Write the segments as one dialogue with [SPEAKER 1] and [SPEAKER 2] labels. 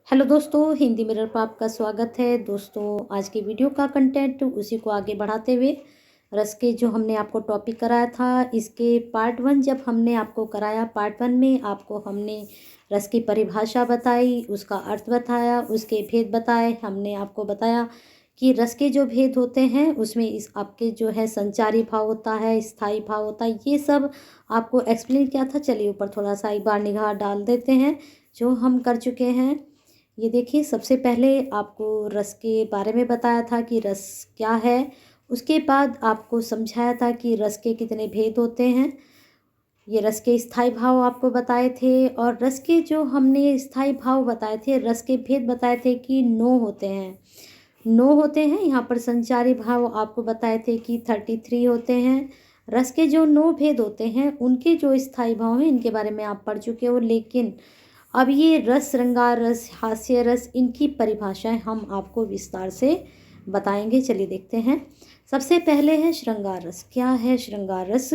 [SPEAKER 1] Hello दोस्तों, Hindi mirror पर आपका स्वागत है। दोस्तों, आज के वीडियो का कंटेंट उसी को आगे बढ़ाते हुए रस के जो हमने आपको टॉपिक कराया था, इसके पार्ट 1 जब हमने आपको कराया, पार्ट 1 में आपको हमने रस की परिभाषा बताई, उसका अर्थ बताया, उसके भेद बताए। हमने आपको बताया कि रस के जो भेद होते हैं उसमें इस आपके जो है संचारी भाव होता है, स्थायी भाव होता है, ये सब आपको एक्सप्लेन किया था। चलिए ऊपर थोड़ा सा एक बार निगाह डाल देते हैं जो हम कर चुके हैं। ये देखिए, सबसे पहले आपको रस के बारे में बताया था कि रस क्या है। उसके बाद आपको समझाया था कि रस के कितने भेद होते हैं। ये रस के स्थायी भाव आपको बताए थे, और रस के जो हमने स्थायी भाव बताए थे, रस के भेद बताए थे कि 9 होते हैं। 9 होते हैं। यहाँ पर संचारी भाव आपको बताए थे कि 33 होते हैं। रस के जो 9 भेद होते हैं, उनके जो स्थायी भाव हैं, इनके बारे में आप पढ़ चुके हो। लेकिन अब ये रस, श्रृंगार रस, हास्य रस, इनकी परिभाषाएं हम आपको विस्तार से बताएंगे। चलिए देखते हैं। सबसे पहले है श्रृंगार रस। क्या है श्रृंगार रस?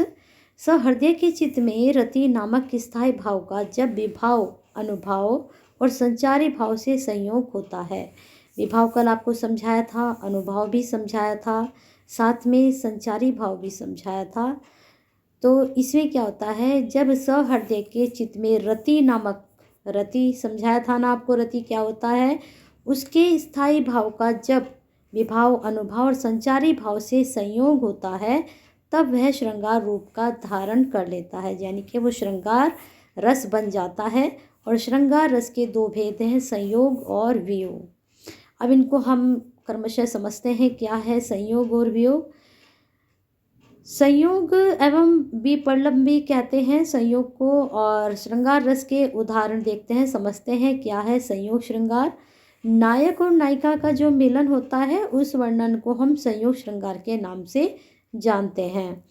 [SPEAKER 1] सहृदय के चित्त में रति नामक स्थायी भाव का जब विभाव, अनुभाव और संचारी भाव से संयोग होता है। विभाव कल आपको समझाया था, अनुभाव भी समझाया था, साथ में संचारी भाव भी समझाया था। तो इसमें क्या होता है, जब सहृदय के चित्त में रति नामक, रति समझाया था ना आपको, रति क्या होता है, उसके स्थायी भाव का जब विभाव, अनुभाव और संचारी भाव से संयोग होता है, तब वह श्रृंगार रूप का धारण कर लेता है, यानी कि वो श्रृंगार रस बन जाता है। और श्रृंगार रस के 2 भेद हैं, संयोग और वियोग। अब इनको हम क्रमशः समझते हैं। क्या है संयोग और वियोग? संयोग एवं विपर्लंब भी कहते हैं संयोग को। और श्रृंगार रस के उदाहरण देखते हैं, समझते हैं क्या है संयोग श्रृंगार। नायक और नायिका का जो मिलन होता है, उस वर्णन को हम संयोग श्रृंगार के नाम से जानते हैं।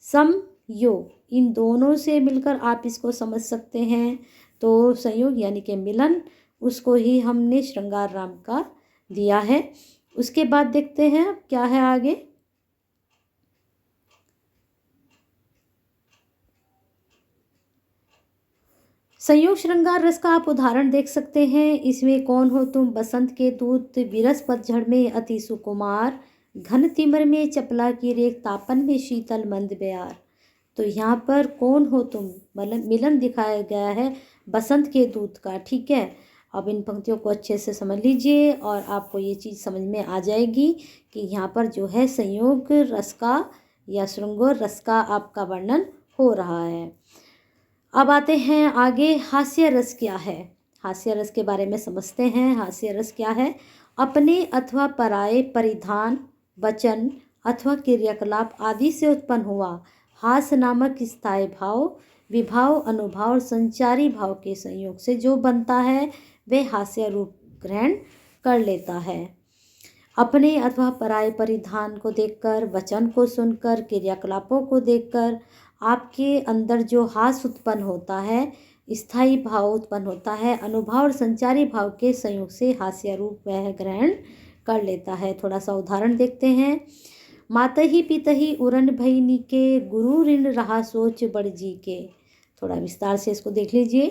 [SPEAKER 1] समयोग, इन दोनों से मिलकर आप इसको समझ सकते हैं। तो संयोग यानी कि मिलन, उसको ही हमने श्रृंगार राम का दिया है। उसके बाद देखते हैं क्या है आगे। संयोग श्रृंगार रस का आप उदाहरण देख सकते हैं। इसमें कौन हो तुम बसंत के दूत, विरस पतझड़ में अति सुकुमार, घन तिमर में चपला की रेख, तापन में शीतल मंद बयार। तो यहाँ पर कौन हो तुम मिलन दिखाया गया है बसंत के दूत का। ठीक है, अब इन पंक्तियों को अच्छे से समझ लीजिए और आपको ये चीज़ समझ में आ जाएगी कि यहाँ पर जो है संयोग रस का या श्रृंगार रस का आपका वर्णन हो रहा है। अब आते हैं आगे। हास्य रस क्या है? हास्य रस के बारे में समझते हैं। हास्य रस क्या है? अपने अथवा पराये परिधान, वचन अथवा क्रियाकलाप आदि से उत्पन्न हुआ हास्य नामक स्थायी भाव, विभाव, अनुभाव और संचारी भाव के संयोग से जो बनता है, वह हास्य रूप ग्रहण कर लेता है। अपने अथवा पराये परिधान को देखकर, वचन को सुनकर, क्रियाकलापों को देखकर आपके अंदर जो हास्य उत्पन्न होता है, स्थायी भाव उत्पन्न होता है, अनुभाव और संचारी भाव के संयोग से हास्य रूप वह ग्रहण कर लेता है। थोड़ा सा उदाहरण देखते हैं। मातहि पितहि उरन भई नीके, गुरु ऋण रहा सोच बड़ जी के। थोड़ा विस्तार से इसको देख लीजिए।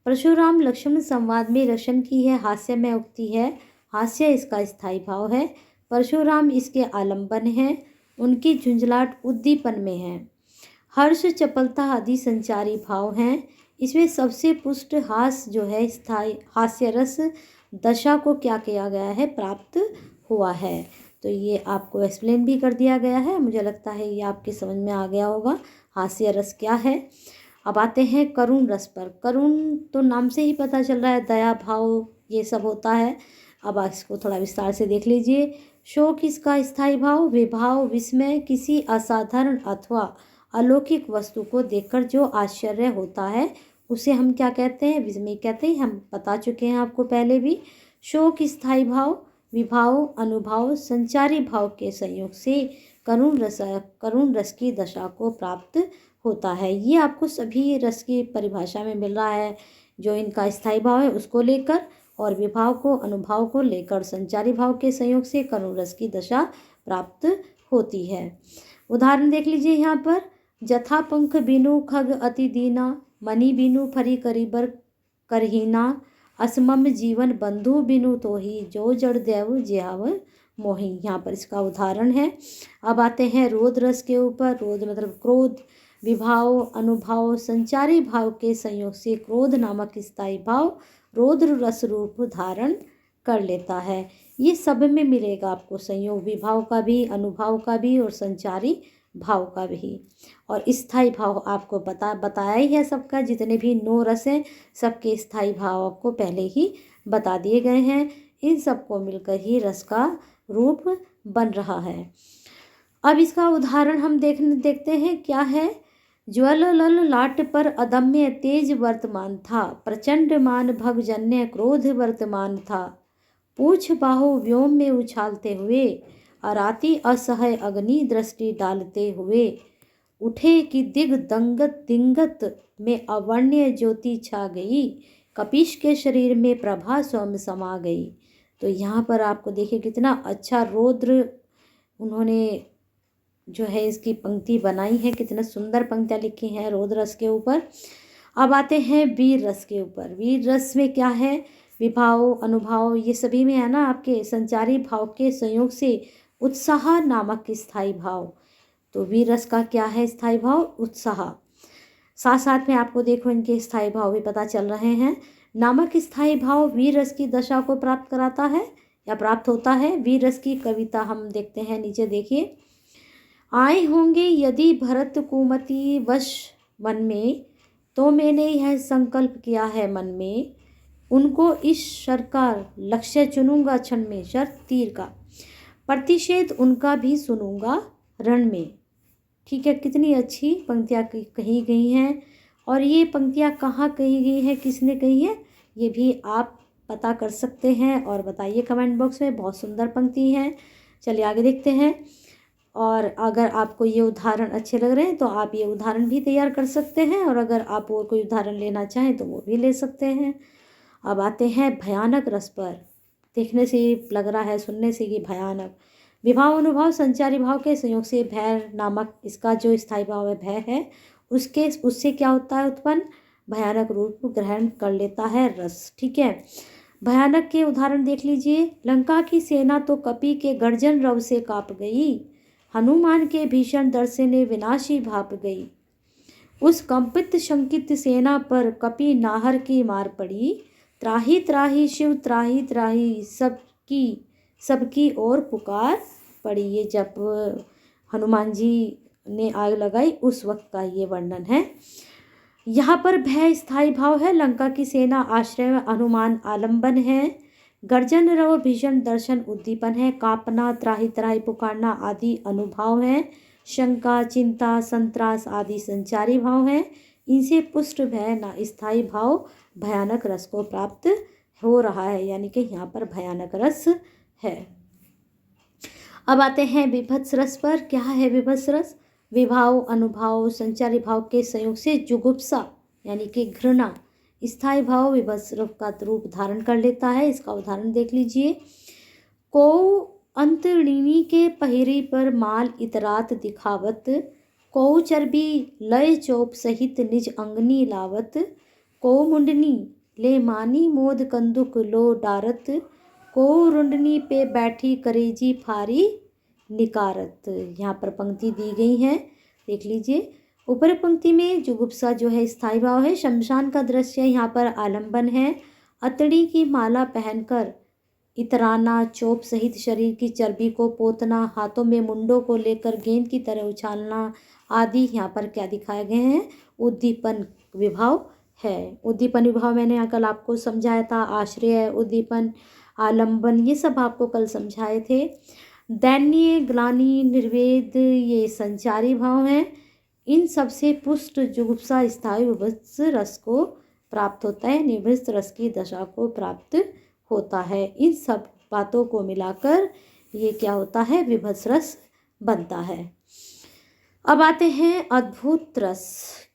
[SPEAKER 1] परशुराम लक्ष्मण संवाद में रचन की है हास्यमय उक्ति है। हास्य इसका स्थायी भाव है, परशुराम इसके आलंबन हैं, उनकी झुंझलाहट उद्दीपन में है। हर्ष, चपलता आदि संचारी भाव हैं। इसमें सबसे पुष्ट हास्य जो है, स्थायी हास्य रस दशा को क्या किया गया है, प्राप्त हुआ है। तो ये आपको एक्सप्लेन भी कर दिया गया है। मुझे लगता है ये आपके समझ में आ गया होगा हास्य रस क्या है। अब आते हैं करुण रस पर। करुण तो नाम से ही पता चल रहा है, दया भाव ये सब होता है। अब इसको थोड़ा विस्तार से देख लीजिए। शोक इसका स्थायी भाव, विभाव, विस्मय, किसी असाधारण अथवा अलौकिक वस्तु को देखकर जो आश्चर्य होता है, उसे हम क्या कहते हैं, विस्मय कहते हैं। हम बता चुके हैं आपको पहले भी। शोक स्थायी भाव, विभाव, अनुभाव, संचारी भाव के संयोग से करुण रस की दशा को प्राप्त होता है। ये आपको सभी रस की परिभाषा में मिल रहा है, जो इनका स्थायी भाव है उसको लेकर, और विभाव को, अनुभाव को लेकर संचारी भाव के संयोग से करुण रस की दशा प्राप्त होती है। उदाहरण देख लीजिए यहाँ पर। जथा पंख बिनु खग अति दीना, मणि बिनु फरी करीबर करहीना, असमम जीवन बंधु बिनु तोहि, जो जड़ देव ज्याव मोहि। यहाँ पर इसका उदाहरण है। अब आते हैं रोध रस के ऊपर। रोध मतलब क्रोध। विभाव अनुभाव संचारी भाव के संयोग से क्रोध नामक स्थायी भाव रौद्र रस रूप धारण कर लेता है। ये सब में मिलेगा आपको, संयोग विभाव का भी, अनुभाव का भी और संचारी भाव का भी। और स्थायी भाव आपको बताया ही है सबका, जितने भी 9 रस हैं सबके स्थायी भाव आपको पहले ही बता दिए गए हैं। इन सबको मिलकर ही रस का रूप बन रहा है। अब इसका उदाहरण हम देखते हैं क्या है। ज्वल लल लाट पर अदम्य तेज वर्तमान था, प्रचंड मान भगजन्य क्रोध वर्तमान था। पूछ बाहु व्योम में उछालते हुए, अराती असह्य अग्नि दृष्टि डालते हुए। उठे कि दिंगत में अवर्ण्य ज्योति छा गई, कपीश के शरीर में प्रभा स्वयं समा गई। तो यहाँ पर आपको देखिए कितना अच्छा रौद्र उन्होंने जो है इसकी पंक्ति बनाई है, कितना सुंदर पंक्तियाँ लिखी हैं रौद्र रस के ऊपर। अब आते हैं वीर रस के ऊपर। वीर रस में क्या है, विभाव अनुभाव ये सभी में है ना आपके संचारी भाव के संयोग से उत्साह नामक स्थायी भाव। तो वीर रस का क्या है स्थायी भाव, उत्साह। साथ साथ में आपको देखो इनके स्थायी भाव भी पता चल रहे हैं। नामक स्थायी भाव वीर रस की दशा को प्राप्त कराता है या प्राप्त होता है। वीर रस की कविता हम देखते हैं, नीचे देखिए। आए होंगे यदि भरत कुमति वश मन में, तो मैंने यह संकल्प किया है मन में। उनको इस शर का लक्ष्य चुनूंगा क्षण में, शर तीर का प्रतिषेध उनका भी सुनूंगा रण में। ठीक है, कितनी अच्छी पंक्तियाँ कही गई हैं। और ये पंक्तियाँ कहाँ कही गई हैं, किसने कही है, ये भी आप पता कर सकते हैं और बताइए कमेंट बॉक्स में। बहुत सुंदर पंक्ति हैं। चलिए आगे देखते हैं। और अगर आपको ये उदाहरण अच्छे लग रहे हैं तो आप ये उदाहरण भी तैयार कर सकते हैं, और अगर आप और कोई उदाहरण लेना चाहें तो वो भी ले सकते हैं। अब आते हैं भयानक रस पर। देखने से लग रहा है, सुनने से ये भयानक। विभाव अनुभाव संचारी भाव के संयोग से भय नामक इसका जो स्थायी भाव है भय है, उससे क्या होता है उत्पन्न, भयानक रूप ग्रहण कर लेता है रस। ठीक है, भयानक के उदाहरण देख लीजिए। लंका की सेना तो कपि के गर्जन रव से कांप गई, हनुमान के भीषण दर्द से ने विनाशी भाप गई। उस कंपित शंकित सेना पर कपि नाहर की मार पड़ी, त्राही त्राही शिव त्राही त्राही सबकी ओर पुकार पड़ी। ये जब हनुमान जी ने आग लगाई उस वक्त का ये वर्णन है। यहाँ पर भय स्थायी भाव है, लंका की सेना आश्रय में हनुमान आलंबन है, गर्जन रव भीषण दर्शन उद्दीपन है, कांपना त्राही त्राही पुकारना आदि अनुभाव है, शंका चिंता संत्रास आदि संचारी भाव है। इनसे पुष्ट भय ना स्थायी भाव भयानक रस को प्राप्त हो रहा है, यानी कि यहाँ पर भयानक रस है। अब आते हैं विभत्स रस पर। क्या है विभत्स रस, विभाव अनुभाव संचारी भाव के संयोग से जुगुप्सा यानी कि घृणा स्थायी भाव विभत्स का रूप धारण कर लेता है। इसका उदाहरण देख लीजिए। को अंतरिणी के पहिरी पर माल इतरात दिखावत, को चर्बी लय चोप सहित निज अंगनी लावत, को मुंडनी ले मानी मोद कंदुक लो डारत, को रुंडनी पे बैठी करेजी फारी निकारत। यहाँ पर पंक्ति दी गई है, देख लीजिए। ऊपर पंक्ति में जुगुप्सा जो है स्थायी भाव है, शमशान का दृश्य यहाँ पर आलंबन है। अतड़ी की माला पहनकर इतराना, चोप सहित शरीर की चर्बी को पोतना, हाथों में मुंडों को लेकर गेंद की तरह उछालना आदि यहाँ पर क्या दिखाए गए हैं, उद्दीपन विभाव है। उद्दीपन विभाव मैंने यहाँ कल आपको समझाया था, आश्रय उद्दीपन आलंबन ये सब आपको कल समझाए थे। दैन्य ग्लानि निर्वेद ये संचारी भाव हैं। इन सबसे पुष्ट जुगुप्सा स्थायी विभत्स रस को प्राप्त होता है, निवृत्त रस की दशा को प्राप्त होता है। इन सब बातों को मिलाकर ये क्या होता है, विभत्स रस बनता है। अब आते हैं अद्भुत रस।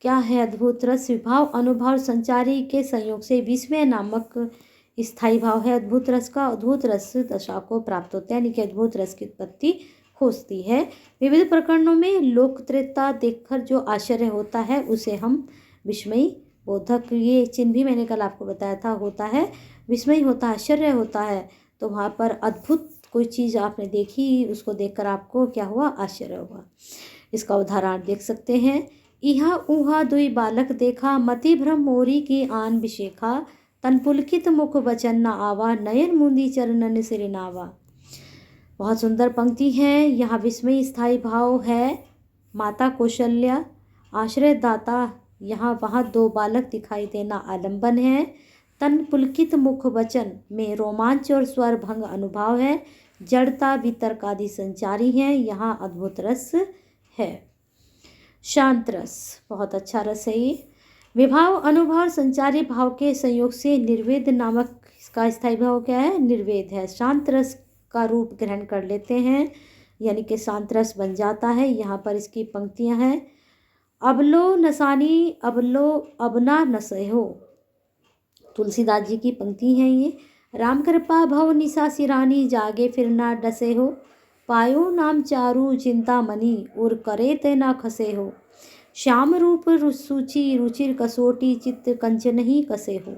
[SPEAKER 1] क्या है अद्भुत रस, विभाव अनुभाव संचारी के संयोग से विस्मय नामक स्थायी भाव है अद्भुत रस का। अद्भुत रस दशा को प्राप्त होता है, यानी कि अद्भुत रस की उत्पत्ति होती है। विविध प्रकरणों में लोकप्रियता देखकर जो आश्चर्य होता है उसे हम विस्मयी बोधक ये चिन्ह भी मैंने कल आपको बताया था होता है, विस्मय होता है, आश्चर्य होता है। तो वहाँ पर अद्भुत कोई चीज़ आपने देखी, उसको देखकर आपको क्या हुआ, आश्चर्य हुआ। इसका उदाहरण देख सकते हैं। इहा उहा दुई बालक देखा, मति भ्रम मोरी की आन बिशेखा, तन पुलकित मुख वचन न आवा, नयन मुंदी चरणन सिर नावा। बहुत सुंदर पंक्ति है। यहाँ विस्मय स्थायी भाव है। माता कौशल्या आश्रयदाता, यहाँ वहाँ दो बालक दिखाई देना आलंबन है। तन पुलकित मुख वचन में रोमांच और स्वर भंग अनुभव है। जड़ता वितर्क आदि संचारी हैं, यहाँ अद्भुत रस है। शांत रस बहुत अच्छा रस है ये। विभाव अनुभव और संचारी भाव के संयोग से निर्वेद नामक इसका स्थायी भाव क्या है, निर्वेद है। शांत रस का रूप ग्रहण कर लेते हैं, यानी कि शांत रस बन जाता है। यहाँ पर इसकी पंक्तियाँ हैं। अबलो नसानी अबलो अबना नसे हो, तुलसीदास जी की पंक्ति हैं ये। राम कृपा भव निशा सिरानी, जागे फिर ना डसे हो, पायो नाम चारू चिंता मनी, और करे ते ना खसे हो। श्याम रूप सूची रुचिर कसोटी, चित्त कंचन ही कसे हो,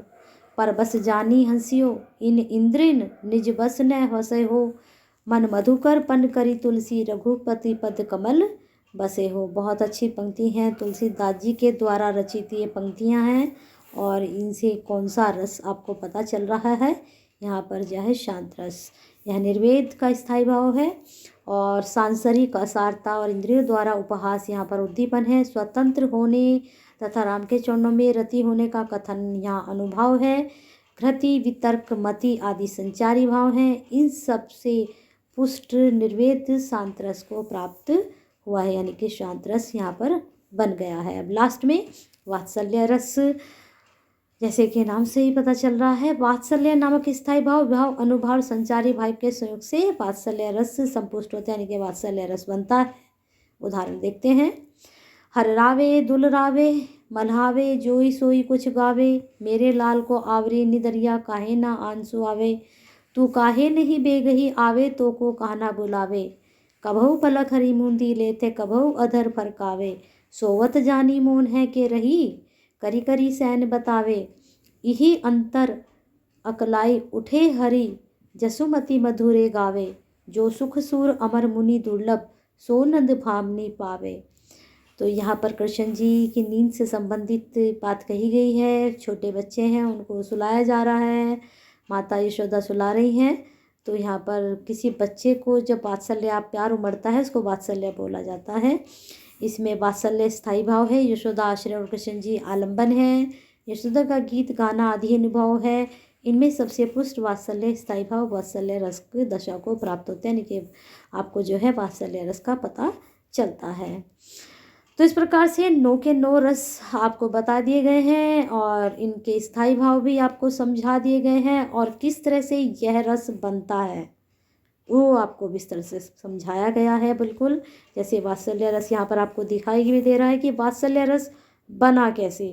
[SPEAKER 1] पर बस जानी हंसियो, इन इंद्रिन निज बस न हसे हो। मन मधुकर पन करी तुलसी, रघुपति पद कमल बसे हो। बहुत अच्छी पंक्ति हैं, तुलसीदास जी के द्वारा रचित ये पंक्तियां हैं। और इनसे कौन सा रस आपको पता चल रहा है, यहाँ पर जो है शांत रस। यह निर्वेद का स्थायी भाव है। और सांसारिक असारता और इंद्रियों द्वारा उपहास यहाँ पर उद्दीपन है। स्वतंत्र होने तथा राम के चरणों में रति होने का कथन यहाँ अनुभव है। घृति वितर्क मति आदि संचारी भाव हैं। इन सब से पुष्ट निर्वेद शांत रस को प्राप्त हुआ है, यानी कि शांत रस यहाँ पर बन गया है। अब लास्ट में वात्सल्य रस, जैसे कि नाम से ही पता चल रहा है, वात्सल्य नामक स्थायी भाव भाव अनुभव संचारी भाव के संयोग से वात्सल्य रस संपुष्ट होते हैं, यानी कि वात्सल्य रस बनता है। उदाहरण देखते हैं। हर रावे दुल रावे, मल्हावे जोई सोई कुछ गावे, मेरे लाल को आवरे निदरिया, काहे ना आंसू आवे, तू काहे नहीं बेगही आवे, तो को कहना बुलावे, कभऊ पलक हरी मूंदी लेते, कभऊ अधर फरकावे, सोवत जानी मोन है के रही, करी करी सैन बतावे, यही अंतर अकलाई उठे हरि, जसुमति मधुरे गावे, जो सुख सूर अमर मुनि दुर्लभ, सो नंद भामनी पावे। तो यहाँ पर कृष्ण जी की नींद से संबंधित बात कही गई है। छोटे बच्चे हैं, उनको सुलाया जा रहा है, माता यशोदा सुला रही हैं। तो यहाँ पर किसी बच्चे को जब वात्सल्य प्यार उमड़ता है, उसको वात्सल्य बोला जाता है। इसमें वात्सल्य स्थायी भाव है। यशोदा आश्रय और कृष्ण जी आलंबन है। यशोदा का गीत गाना आदि अनुभव है। इनमें सबसे पुष्ट वात्सल्य स्थायी भाव वात्सल्य रस की दशा को प्राप्त होते हैं, यानी कि आपको जो है वात्सल्य रस का पता चलता है। तो इस प्रकार से 9 के 9 रस आपको बता दिए गए हैं और इनके स्थायी भाव भी आपको समझा दिए गए हैं, और किस तरह से यह रस बनता है वो आपको विस्तार से समझाया गया है। बिल्कुल जैसे वात्सल्य रस यहाँ पर आपको दिखाई भी दे रहा है कि वात्सल्य रस बना कैसे।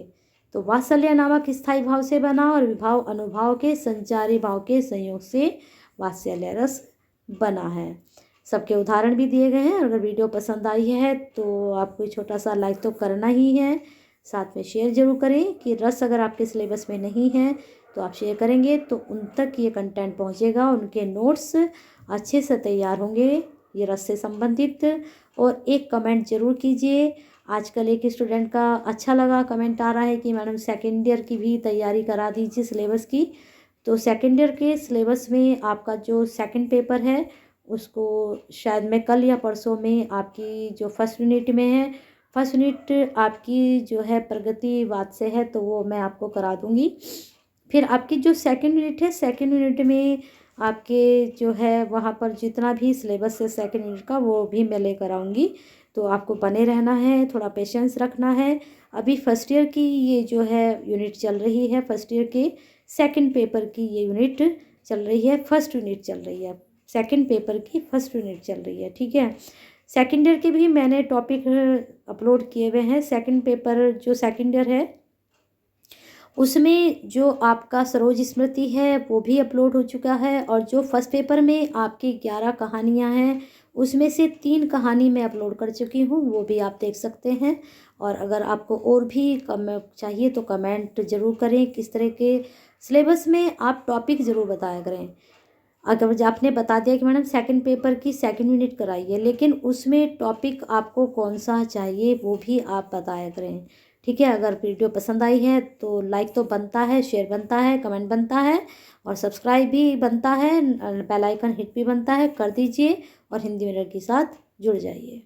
[SPEAKER 1] तो वात्सल्य नामक स्थायी भाव से बना और विभाव अनुभाव के संचारी भाव के संयोग से वात्सल्य रस बना है। सबके उदाहरण भी दिए गए हैं। और अगर वीडियो पसंद आई है तो आपको छोटा सा लाइक तो करना ही है, साथ में शेयर जरूर करें कि रस अगर आपके सिलेबस में नहीं है तो आप शेयर करेंगे तो उन तक ये कंटेंट पहुंचेगा, उनके नोट्स अच्छे से तैयार होंगे ये रस से संबंधित। और एक कमेंट जरूर कीजिए। आजकल एक स्टूडेंट का अच्छा लगा कमेंट आ रहा है कि मैडम सेकेंड ईयर की भी तैयारी करा दीजिए सिलेबस की। तो सेकेंड ईयर के सिलेबस में आपका जो सेकंड पेपर है उसको शायद मैं कल या परसों में आपकी जो फर्स्ट यूनिट में है, फर्स्ट यूनिट आपकी जो है प्रगतिवाद से है तो वो मैं आपको करा दूँगी। फिर आपकी जो सेकंड यूनिट है, सेकंड यूनिट में आपके जो है वहाँ पर जितना भी सिलेबस है सेकंड यूनिट का वो भी मैं लेकर आऊँगी। तो आपको बने रहना है, थोड़ा पेशेंस रखना है। अभी फर्स्ट ईयर की ये जो है यूनिट चल रही है, फर्स्ट ईयर के सेकंड पेपर की ये यूनिट चल रही है, फर्स्ट यूनिट चल रही है, सेकंड पेपर की फर्स्ट यूनिट चल रही है, ठीक है। सेकंड ईयर के भी मैंने टॉपिक अपलोड किए हुए हैं। सेकंड पेपर जो सेकंड ईयर है उसमें जो आपका सरोज स्मृति है वो भी अपलोड हो चुका है, और जो फर्स्ट पेपर में आपकी 11 कहानियाँ हैं उसमें से 3 कहानी मैं अपलोड कर चुकी हूँ, वो भी आप देख सकते हैं।
[SPEAKER 2] और अगर आपको और भी कम चाहिए तो कमेंट ज़रूर करें। किस तरह के सिलेबस में आप टॉपिक ज़रूर बताया करें। अगर जो आपने बता दिया कि मैडम सेकंड पेपर की सेकंड यूनिट कराइए, लेकिन उसमें टॉपिक आपको कौन सा चाहिए वो भी आप बताया करें। ठीक है, अगर वीडियो पसंद आई है तो लाइक तो बनता है, शेयर बनता है, कमेंट बनता है और सब्सक्राइब भी बनता है, बेल आइकन हिट भी बनता है, कर दीजिए और हिंदी मिरर के साथ जुड़ जाइए।